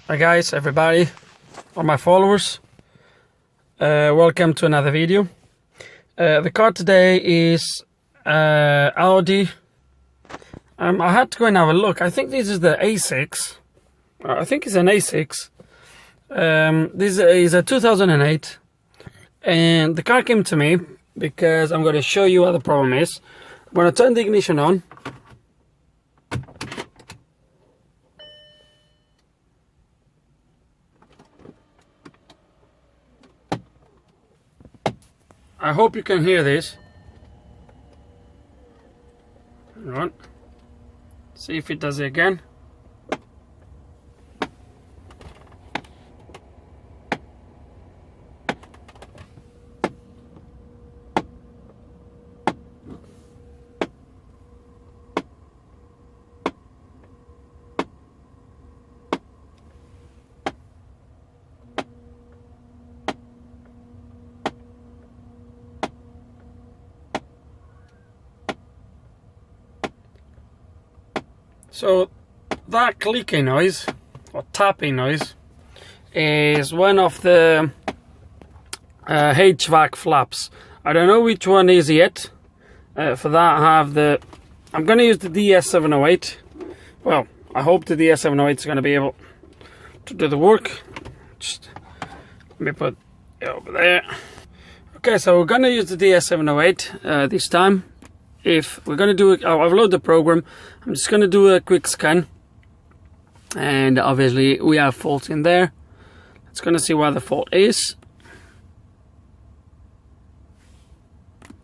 Hi guys, everybody, all my followers, welcome to another video. The car today is Audi. I had to go and have a look. I think this is the A6. I think it's an A6. This is a 2008, and the car came to me because I'm going to show you what the problem is. I'm going to turn the ignition on. I hope you can hear this. Hang on. See if it does it again. So that clicking noise or tapping noise is one of the HVAC flaps. I don't know which one is yet. For that I'm going to use the DS708. Well, I hope the DS708 is going to be able to do the work. Just let me put it over there. Okay, so we're going to use the DS708 this time. If we're going to do it, I'll load the program. I'm just going to do a quick scan, and obviously we have faults in there. It's going to see where the fault is.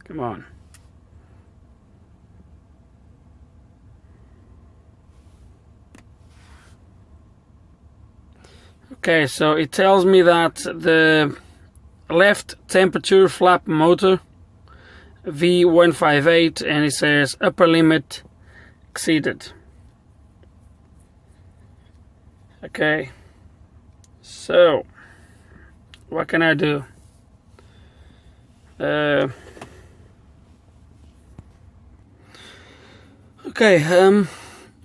Come on. Okay, so it tells me that the left temperature flap motor V158, and it says upper limit exceeded. Okay, so what can I do? Okay,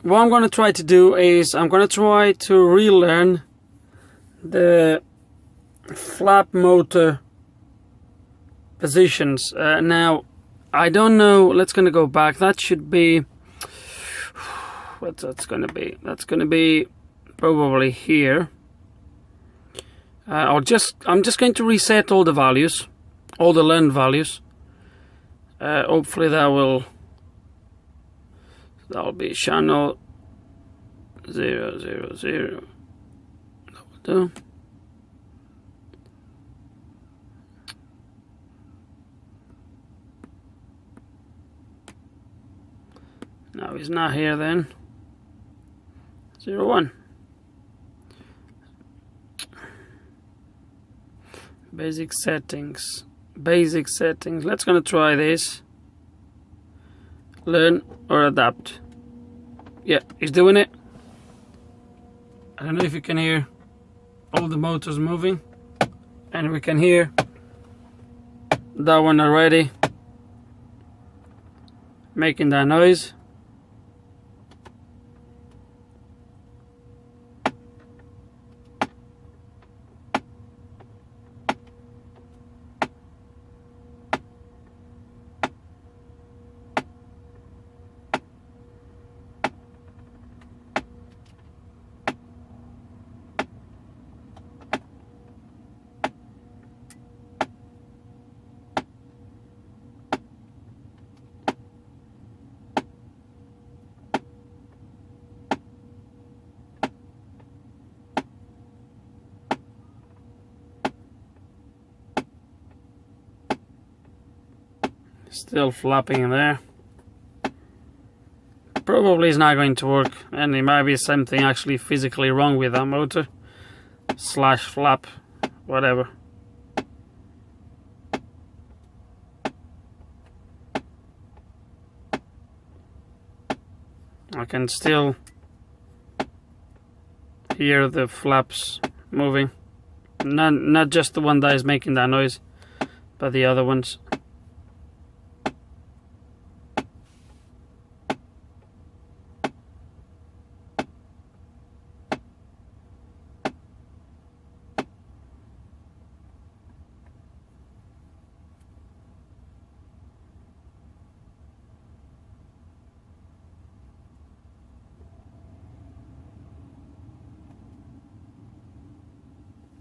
what I'm going to try to do is I'm going to try to relearn the flap motor positions. Now I don't know, let's gonna go back. That should be, what's that's gonna be? That's gonna be probably here. I'm just going to reset all the values, all the learned values. Hopefully that'll be channel 000. That will do. No, he's not here then. 01. Basic settings. Basic settings. Let's gonna try this. Learn or adapt. Yeah, he's doing it. I don't know if you can hear all the motors moving, and we can hear that one already making that noise. Still flapping in there. Probably is not going to work, and there might be something actually physically wrong with that motor / flap, whatever. I can still hear the flaps moving. Not just the one that is making that noise, but the other ones.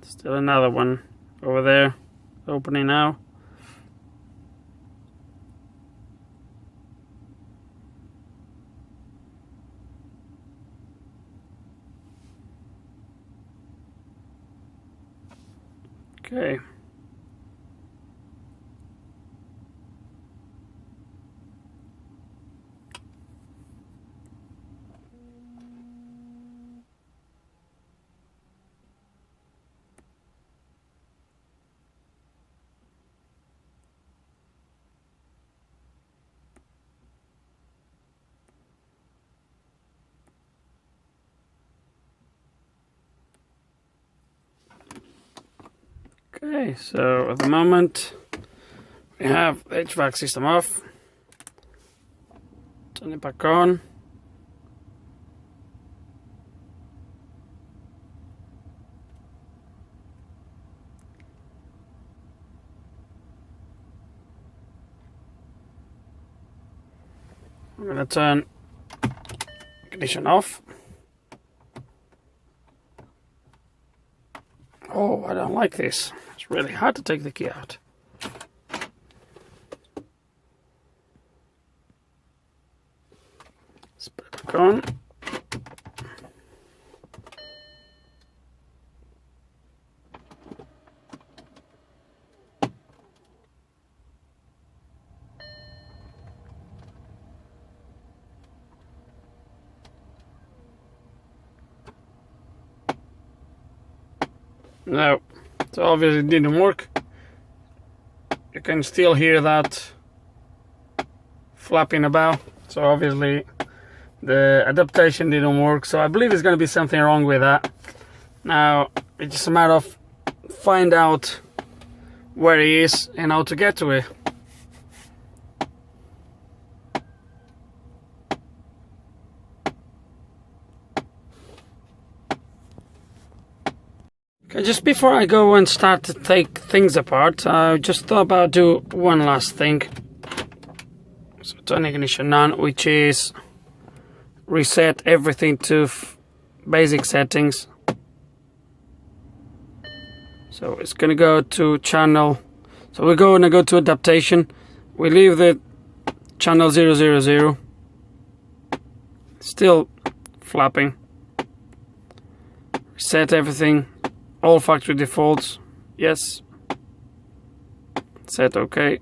Still another one over there, opening now. Okay. Okay, so at the moment we have the HVAC system off. Turn it back on. I'm going to turn ignition off. Oh, I don't like this. It's really hard to take the key out. Let's put it back on. No, it obviously didn't work. You can still hear that flapping about. So obviously the adaptation didn't work. So I believe there's going to be something wrong with that. Now it's just a matter of find out where it is and how to get to it. Just before I go and start to take things apart, I just thought about do one last thing. So turn ignition on, which is reset everything to basic settings. So it's gonna go to channel. So we're going to go to adaptation. We leave the channel 000. Still flapping. Reset everything. All factory defaults, yes. Set OK.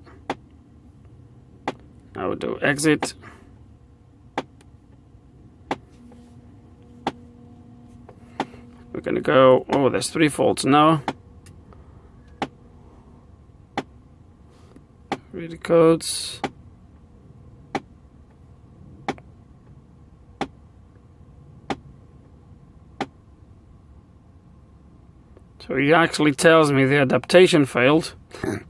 Now we'll do exit. We're gonna go, oh, there's 3 faults now. Read the codes. So it actually tells me the adaptation failed.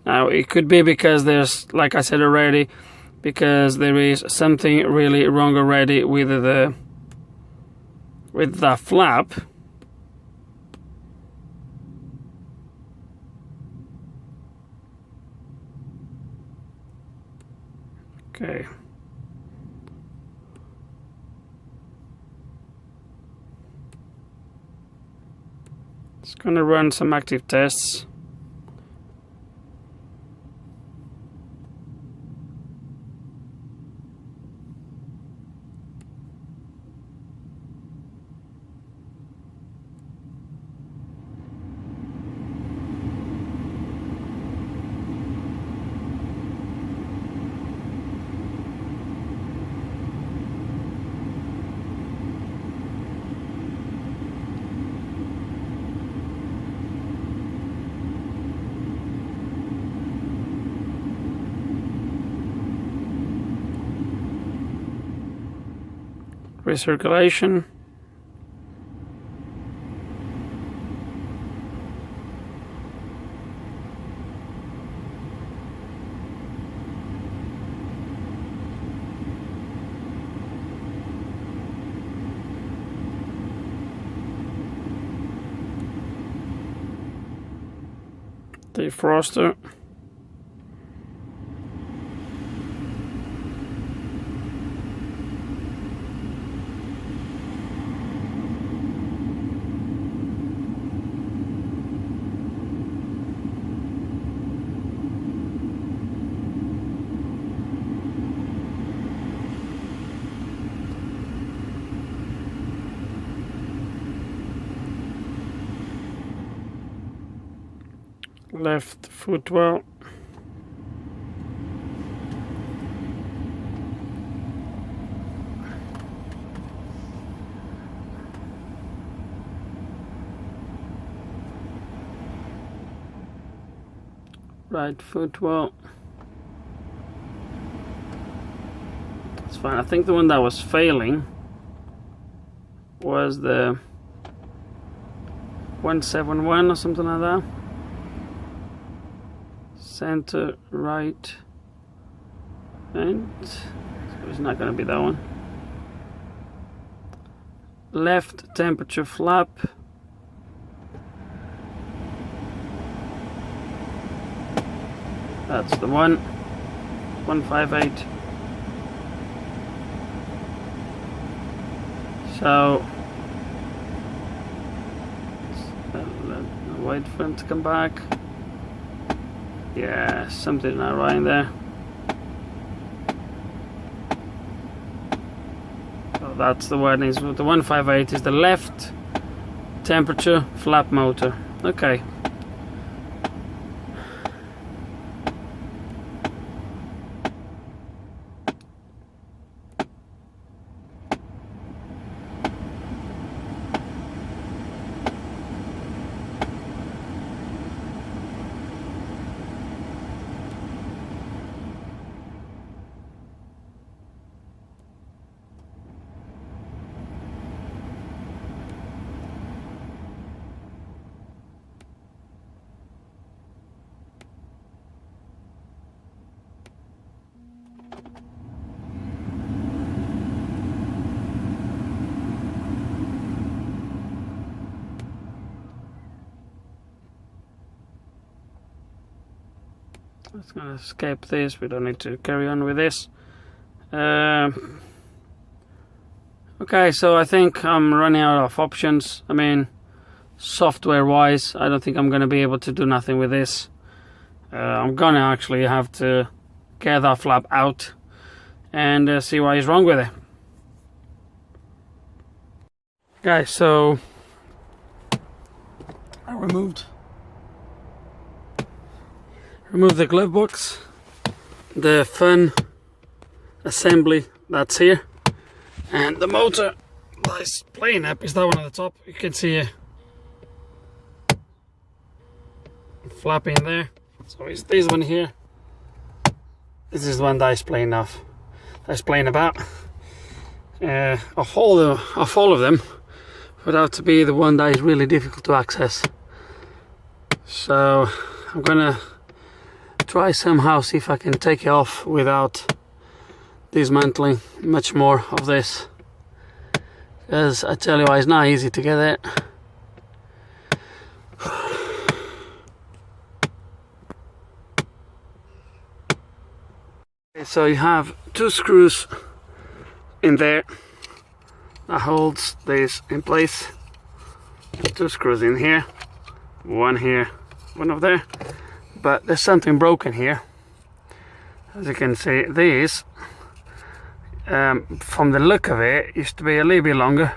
Now it could be because there's, like I said already, because there is something really wrong already with the flap. Okay. It's gonna run some active tests. Recirculation. Defroster. left footwell. Right footwell. That's fine. I think the one that was failing was the 171 or something like that. Center right, and so it's not going to be that one. Left temperature flap. That's the one. 158. So wait for him to come back. Yeah, something not right in there. So that's the one. Is the 158 is the left temperature flap motor. Okay. Let's gonna escape this. We don't need to carry on with this. Okay, so I think I'm running out of options. I mean, software wise, I don't think I'm gonna be able to do nothing with this. I'm gonna actually have to get that flap out and see what is wrong with it. Guys, so I removed the glove box, the fan assembly that's here, and the motor that's playing up is that one at the top. You can see a flapping there. So it's this one here. This is the one that's playing off. That's playing about. Of all of them, would have to be the one that is really difficult to access. So I'm gonna try somehow see if I can take it off without dismantling much more of this, because I tell you what, it's not easy to get it. Okay, so you have two screws in there that holds this in place. Two screws in here, one here, one over there. But there's something broken here. As you can see, these from the look of it used to be a little bit longer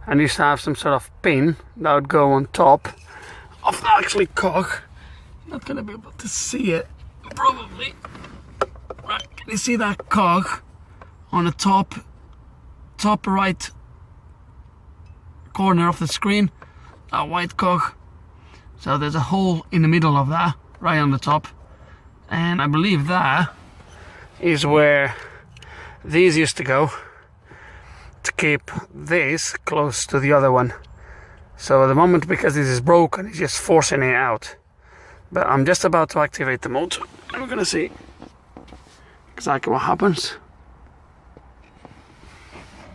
and used to have some sort of pin that would go on top of the actual cog. Not gonna be able to see it probably. Right, can you see that cog on the top right corner of the screen? That white cog. So there's a hole in the middle of that, right on the top, and I believe that is where these used to go to keep this close to the other one. So at the moment, because this is broken, it's just forcing it out. But I'm just about to activate the motor and we're gonna see exactly what happens.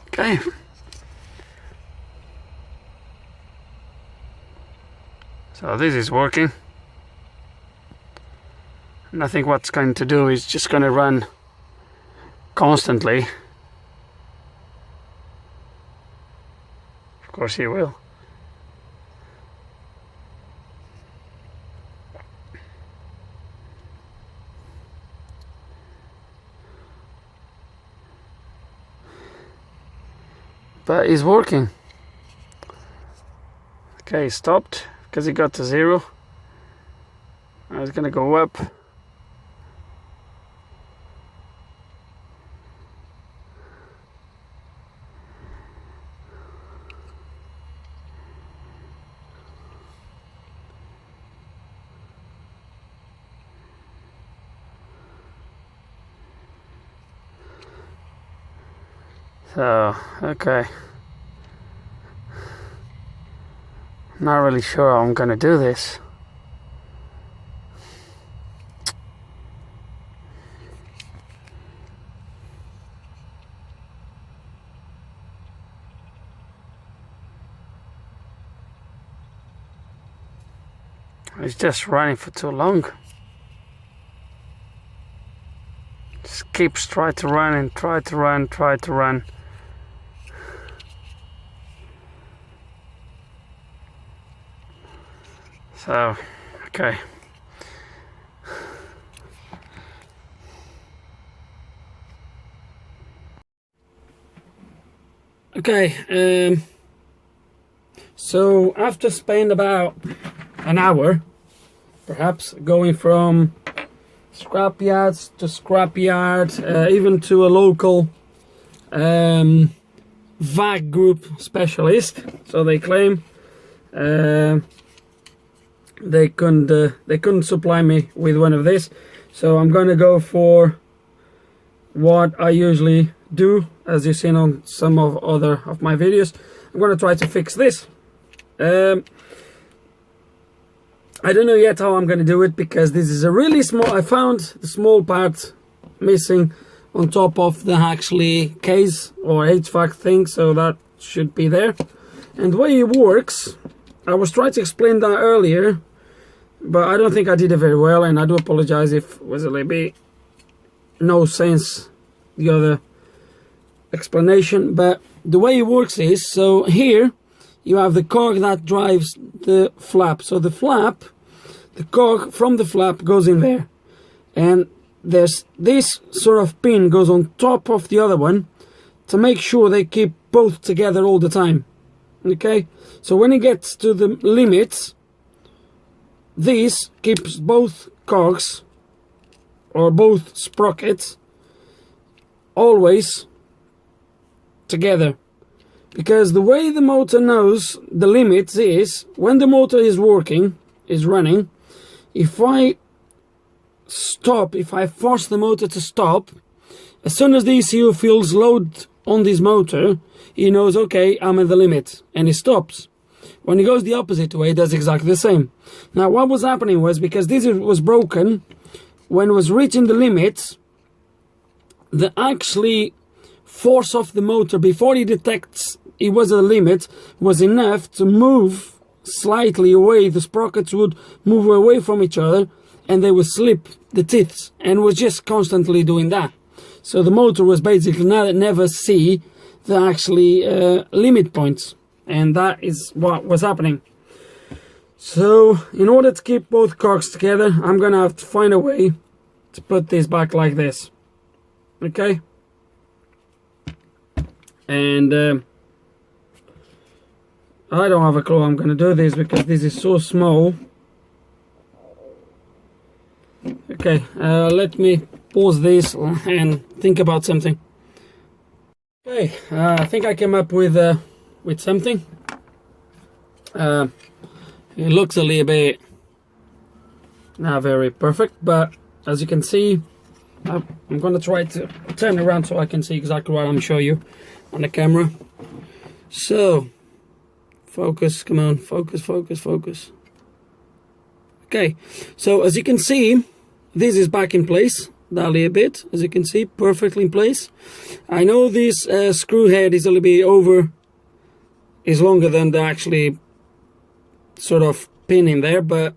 Okay. So this is working, and I think what's going to do is just going to run constantly. Of course he will. But it's working. Okay, stopped because it got to 0. it's gonna go up. So, okay. Not really sure how I'm gonna do this. It's just running for too long. Just keeps trying to run and try to run. So, okay. Okay, so after spending about an hour, perhaps, going from scrapyards to scrapyard, even to a local VAC group specialist, so they claim, they couldn't supply me with one of this, so I'm gonna go for what I usually do, as you've seen on some of other of my videos. I'm gonna try to fix this. I don't know yet how I'm gonna do it, because this is a really small, I found the small part missing on top of the actually case or HVAC thing, so that should be there. And the way it works, I was trying to explain that earlier, but I don't think I did it very well, and I do apologize if it was a little bit no sense the other explanation. But the way it works is, so here you have the cog that drives the flap. So the flap, the cog from the flap goes in there, and there's this sort of pin goes on top of the other one to make sure they keep both together all the time. Okay, so when it gets to the limits, this keeps both cogs or both sprockets always together, because the way the motor knows the limits is when the motor is working, is running, if I stop, if I force the motor to stop, as soon as the ECU feels load on this motor, he knows, okay, I'm at the limit, and he stops. When he goes the opposite way, it does exactly the same. Now what was happening was, because this was broken, when it was reaching the limits, the actually force of the motor before he detects it was a limit was enough to move slightly away. The sprockets would move away from each other and they would slip the teeth, and was just constantly doing that. So the motor was basically never see the actually limit points, and that is what was happening. So in order to keep both cogs together, I'm gonna have to find a way to put this back like this. Okay, and I don't have a clue how I'm gonna do this, because this is so small. Okay, let me pause this and think about something. Okay, I think I came up with something. It looks a little bit not very perfect, but as you can see, I'm gonna try to turn around so I can see exactly what I'm showing you on the camera. So focus, come on, focus, focus, focus. Okay, so as you can see, this is back in place that little bit, as you can see, perfectly in place. I know this screw head is a little bit over, is longer than the actually sort of pin in there, but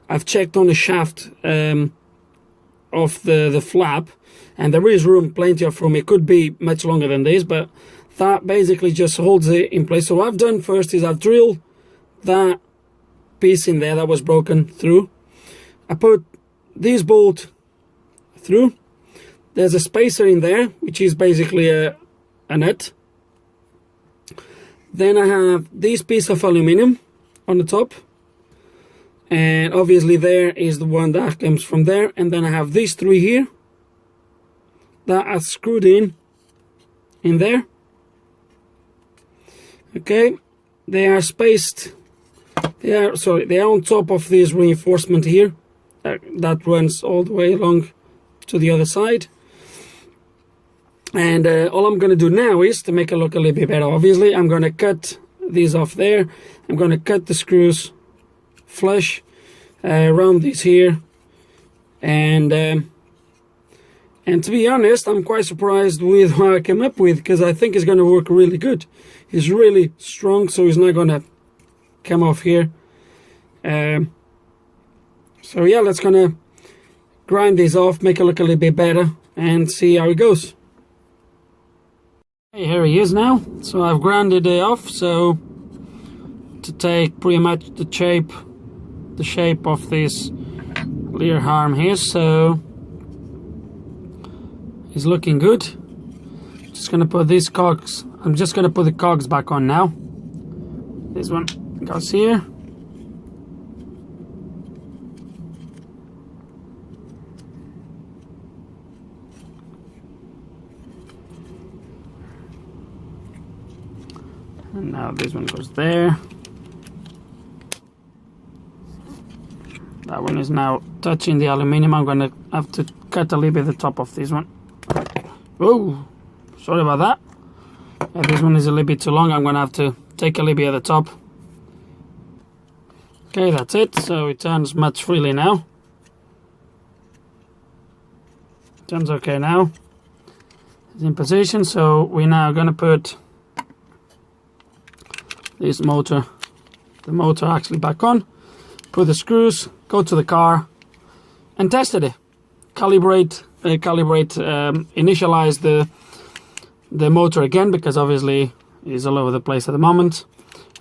I've checked on the shaft of the flap, and there is room, plenty of room. It could be much longer than this, but that basically just holds it in place. So what I've done first is I've drilled that piece in there that was broken through. I put this bolt through. There's a spacer in there, which is basically a nut. Then I have this piece of aluminum on the top, and obviously there is the one that comes from there, and then I have these three here that are screwed in there. Okay, they are spaced, they are on top of this reinforcement here that runs all the way along to the other side. And all I'm going to do now is, to make it look a little bit better, obviously I'm going to cut these off there. I'm going to cut the screws flush around these here, and to be honest, I'm quite surprised with what I came up with, because I think it's going to work really good. It's really strong, so it's not going to come off here. So yeah, let's gonna grind these off, make it look a little bit better, and see how it goes. Okay, here he is now. So I've grinded it off, so to take pretty much the shape of this rear arm here, so it's looking good. Just gonna put these cogs, I'm just gonna put the cogs back on now. This one goes here. And now this one goes there. That one is now touching the aluminium. I'm gonna have to cut a little bit the top of this one. Oh, sorry about that. Yeah, this one is a little bit too long. I'm gonna have to take a little bit at the top. Okay, that's it. So it turns much freely now. Turns okay now. It's in position. So we're now gonna put this motor, the motor actually back on, put the screws, go to the car and test it. Initialize the motor again, because obviously it's all over the place at the moment,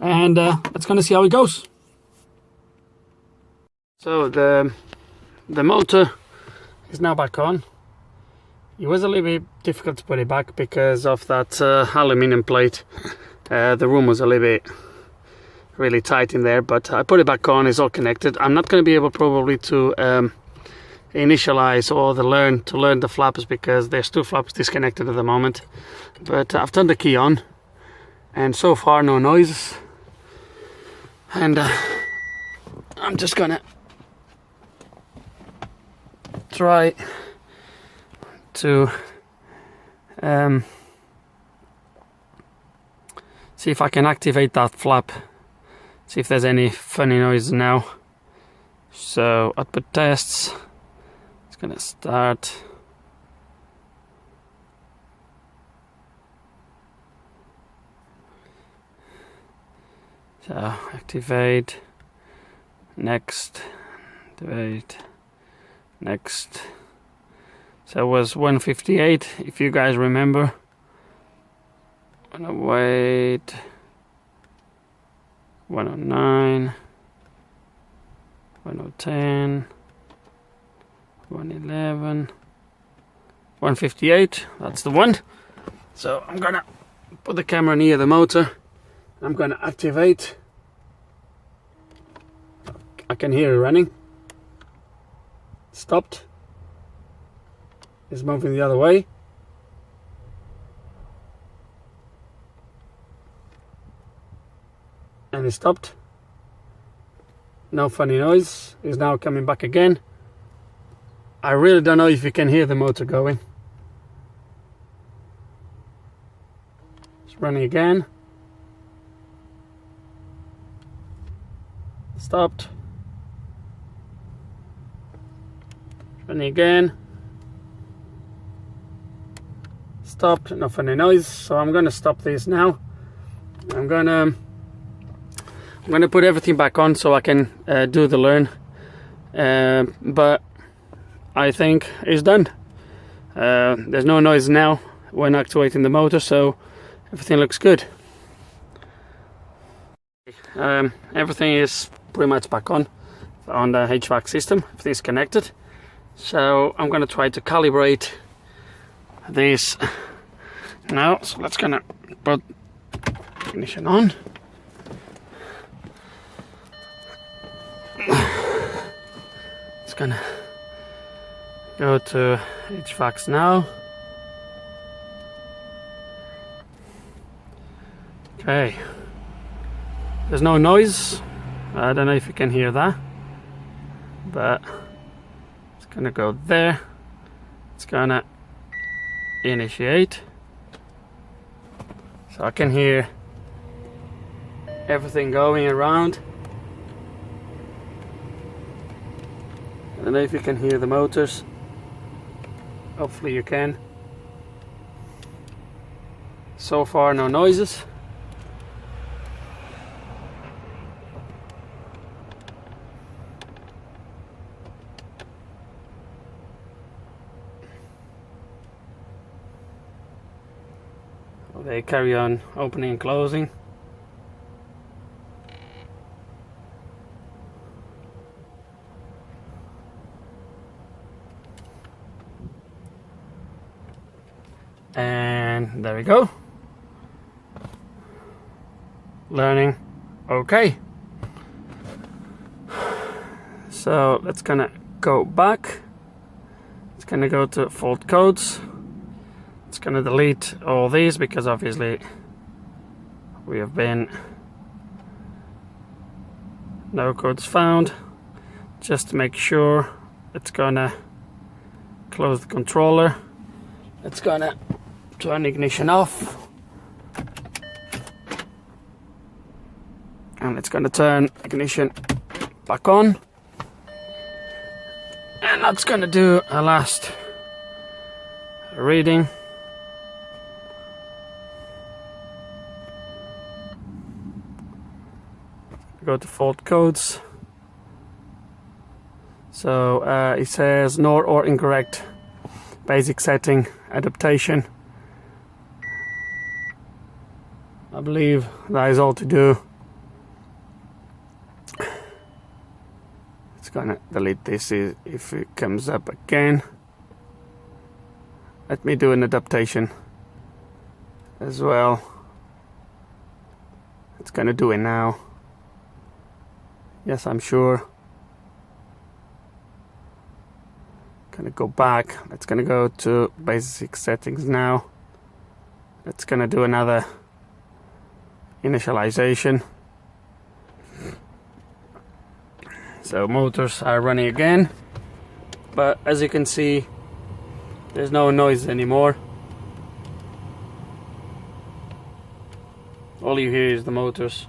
and let's gonna see how it goes. So the motor is now back on. It was a little bit difficult to put it back because of that aluminum plate. The room was a little bit really tight in there, but I put it back on. It's all connected. I'm not going to be able probably to initialize or learn the flaps, because there's two flaps disconnected at the moment. But I've turned the key on, and so far no noises. And I'm just gonna try to see if I can activate that flap, see if there's any funny noise now. So output tests, it's gonna start. So activate, next, activate, next. So it was 158, if you guys remember. I'm gonna wait. 109, 110, 111, 158. That's the one. So I'm gonna put the camera near the motor. I'm gonna activate. I can hear it running. Stopped. It's moving the other way. And it stopped. No funny noise. It's now coming back again. I really don't know if you can hear the motor going. It's running again. Stopped. Running again. Stopped. No funny noise. So I'm gonna stop this now. I'm gonna put everything back on so I can do the learn, but I think it's done. There's no noise now when activating the motor, so everything looks good. Everything is pretty much back on the HVAC system. Everything is connected, so I'm going to try to calibrate this now. So let's gonna put ignition on. gonna go to HVACs now. Okay, there's no noise. I don't know if you can hear that, but it's gonna go there. It's gonna initiate, so I can hear everything going around. I don't know if you can hear the motors. Hopefully you can. So far no noises. They carry on opening and closing. And there we go. Learning. Okay. So let's gonna go back. It's gonna go to fault codes. It's gonna delete all these because obviously we have been no codes found. Just to make sure, it's gonna close the controller. It's gonna turn ignition off, and it's gonna turn ignition back on, and that's gonna do a last reading. Go to fault codes. So it says nor or incorrect basic setting adaptation. I believe that is all to do. It's gonna delete this if it comes up again. Let me do an adaptation as well. It's gonna do it now. Yes, I'm sure. Gonna go back. It's gonna go to basic settings now. It's gonna do another initialization. So motors are running again, but as you can see, there's no noise anymore. All you hear is the motors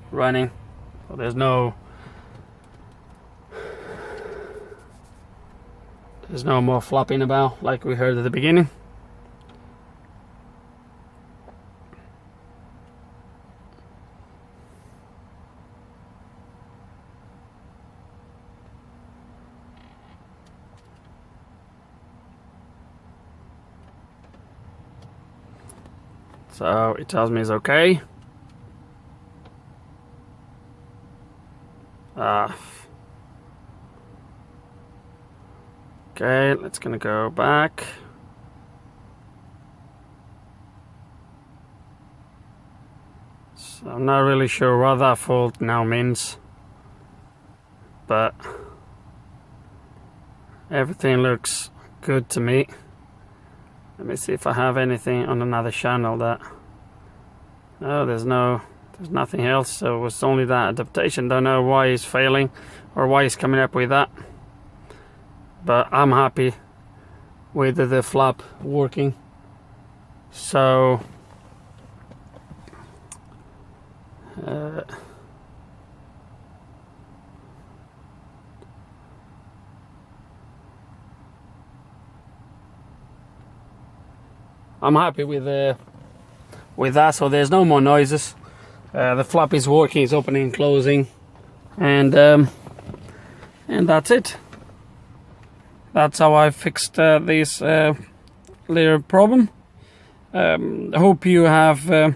running. So there's no more flopping about like we heard at the beginning. So it tells me it's okay. Okay, let's gonna go back. So I'm not really sure what that fault now means, but everything looks good to me. Let me see if I have anything on another channel that... No, there's nothing else, so it was only that adaptation. Don't know why it's failing or why it's coming up with that, but I'm happy with the flap working. So I'm happy with that. So there's no more noises. The flap is working, it's opening and closing, and that's it. That's how I fixed this little problem. I hope you have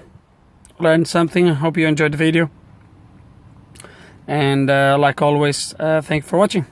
learned something. I hope you enjoyed the video, and like always, thank you for watching.